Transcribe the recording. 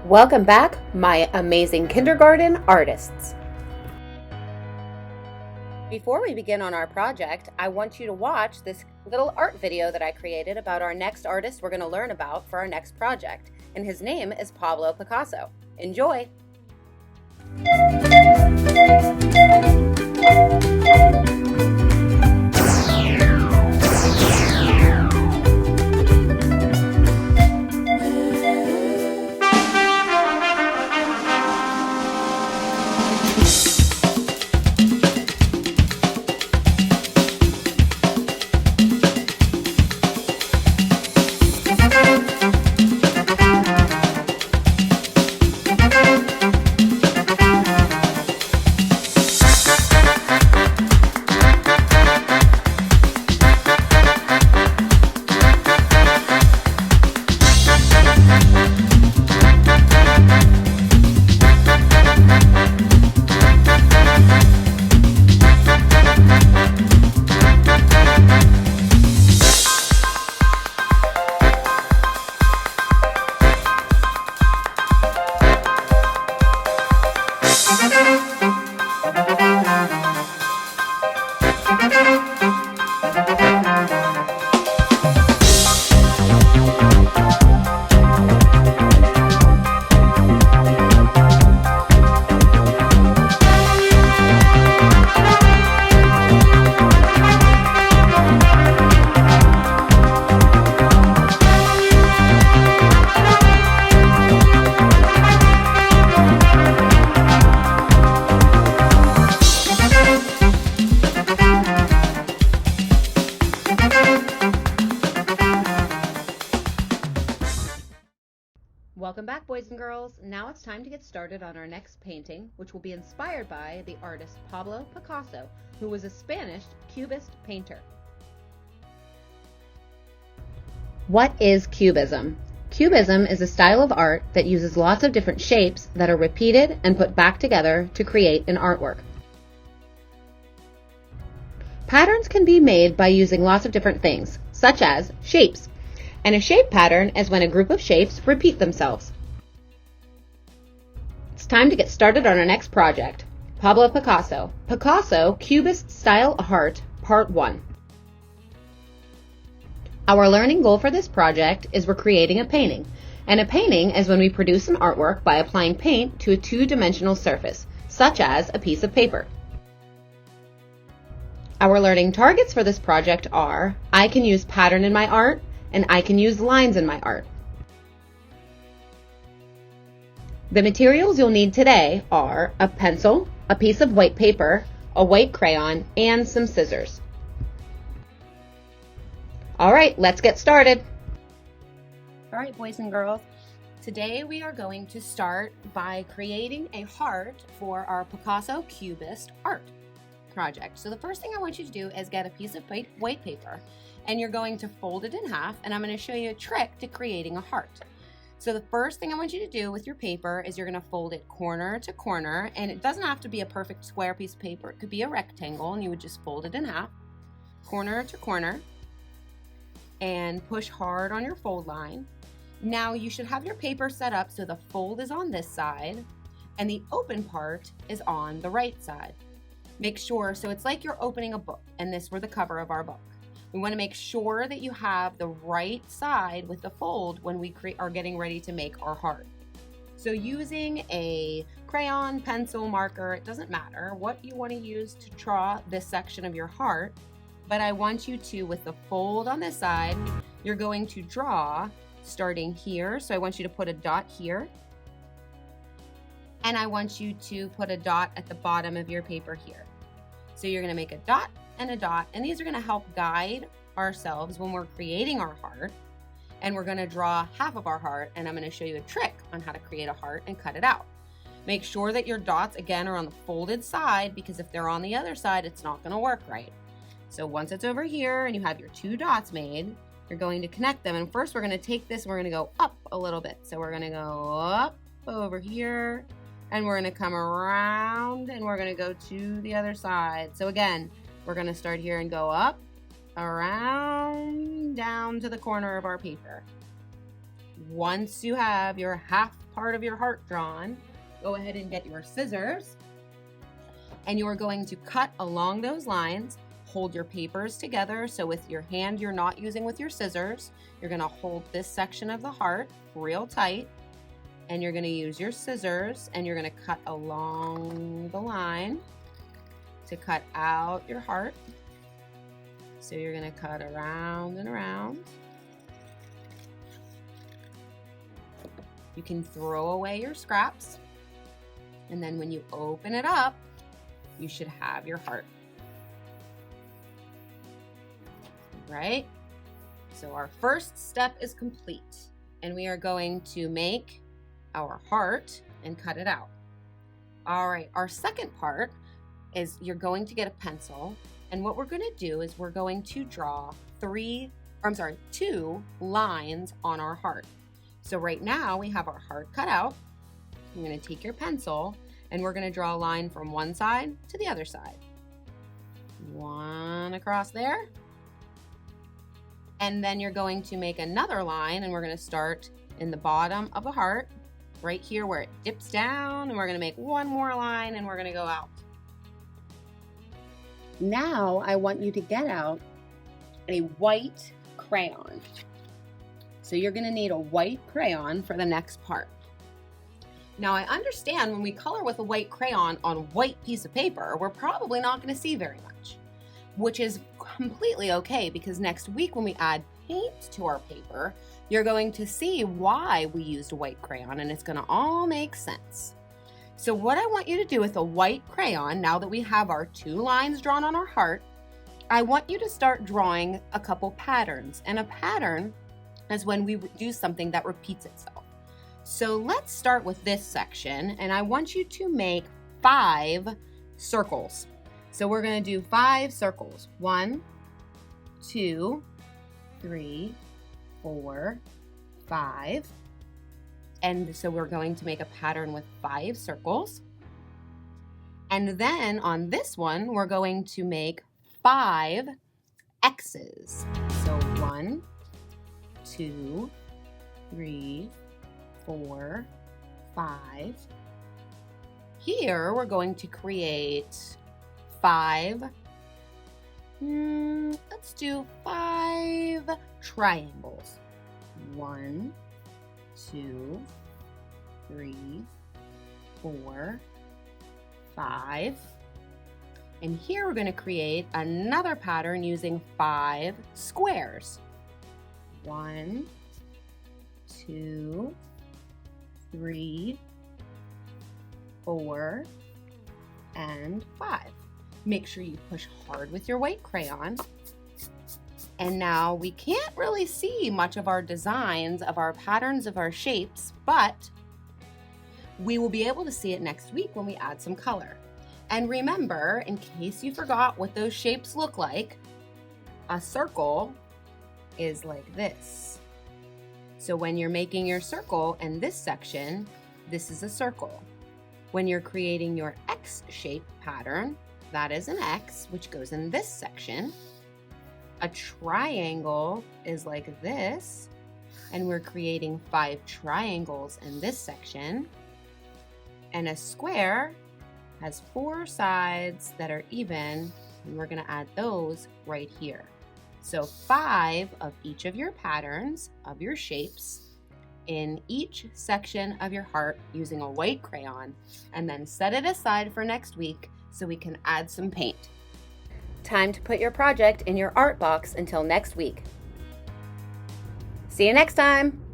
Welcome back, my amazing kindergarten artists. Before we begin on our project, I want you to watch this little art video that I created about our next artist we're going to learn about for our next project, and his name is Pablo Picasso. Enjoy! Welcome back, boys and girls. Now it's time to get started on our next painting, which will be inspired by the artist Pablo Picasso, who was a Spanish Cubist painter. What is Cubism? Cubism is a style of art that uses lots of different shapes that are repeated and put back together to create an artwork. Patterns can be made by using lots of different things, such as shapes. And a shape pattern is when a group of shapes repeat themselves. It's time to get started on our next project. Pablo Picasso. Picasso, Cubist Style Art, Part 1. Our learning goal for this project is we're creating a painting. And a painting is when we produce an artwork by applying paint to a two-dimensional surface, such as a piece of paper. Our learning targets for this project are, I can use pattern in my art, and I can use lines in my art. The materials you'll need today are a pencil, a piece of white paper, a white crayon, and some scissors. All right, let's get started. All right, boys and girls, today we are going to start by creating a heart for our Picasso Cubist art project. So the first thing I want you to do is get a piece of white paper, and you're going to fold it in half, and I'm going to show you a trick to creating a heart. So the first thing I want you to do with your paper is you're going to fold it corner to corner, and it doesn't have to be a perfect square piece of paper. It could be a rectangle, and you would just fold it in half, corner to corner, and push hard on your fold line. Now you should have your paper set up so the fold is on this side, and the open part is on the right side. Make sure, so it's like you're opening a book, and this were the cover of our book. We want to make sure that you have the right side with the fold when we are getting ready to make our heart. So using a crayon, pencil, marker, it doesn't matter what you want to use to draw this section of your heart, but I want you to, with the fold on this side, you're going to draw starting here. So I want you to put a dot here, and I want you to put a dot at the bottom of your paper here. So you're going to make a dot, and these are going to help guide ourselves when we're creating our heart. And we're going to draw half of our heart, and I'm going to show you a trick on how to create a heart and cut it out. Make sure that your dots again are on the folded side, because if they're on the other side, it's not going to work right. So once it's over here and you have your two dots made, you're going to connect them. And first we're going to take this and we're going to go up a little bit. So we're going to go up over here, and we're going to come around, and we're going to go to the other side. So again, we're going to start here and go up, around, down to the corner of our paper. Once you have your half part of your heart drawn, go ahead and get your scissors, and you are going to cut along those lines. Hold your papers together, so with your hand you're not using with your scissors, you're going to hold this section of the heart real tight, and you're going to use your scissors, and you're going to cut along the line to cut out your heart. So you're going to cut around and around. You can throw away your scraps, and then when you open it up, you should have your heart. Right? So our first step is complete, and we are going to make our heart and cut it out. All right, our second part is you're going to get a pencil, and what we're going to do is we're going to draw 2 lines on our heart. So right now we have our heart cut out. You're going to take your pencil, and we're going to draw a line from one side to the other side. One across there. And then you're going to make another line, and we're going to start in the bottom of the heart, right here where it dips down, and we're going to make one more line, and we're going to go out. Now I want you to get out a white crayon. So you're going to need a white crayon for the next part. Now I understand when we color with a white crayon on a white piece of paper, we're probably not going to see very much, which is completely okay, because next week when we add paint to our paper, you're going to see why we used a white crayon, and it's going to all make sense. So what I want you to do with a white crayon, now that we have our 2 lines drawn on our heart, I want you to start drawing a couple patterns. And a pattern is when we do something that repeats itself. So let's start with this section, and I want you to make 5 circles. So we're going to do 5 circles. 1, 2, 3, 4, 5. And so we're going to make a pattern with 5 circles. And then on this one, we're going to make 5 X's. So 1, 2, 3, 4, 5. Here we're going to create 5, let's do 5 triangles. 1, 2, 3, 4, 5. And here we're going to create another pattern using 5 squares. 1, 2, 3, 4, and 5. Make sure you push hard with your white crayon. And now we can't really see much of our designs, of our patterns, of our shapes, but we will be able to see it next week when we add some color. And remember, in case you forgot what those shapes look like, a circle is like this. So when you're making your circle in this section, this is a circle. When you're creating your X-shaped pattern, that is an X, which goes in this section. A triangle is like this, and we're creating 5 triangles in this section. And a square has 4 sides that are even, and we're going to add those right here. So 5 of each of your patterns, of your shapes, in each section of your heart using a white crayon, and then set it aside for next week so we can add some paint. Time to put your project in your art box until next week. See you next time!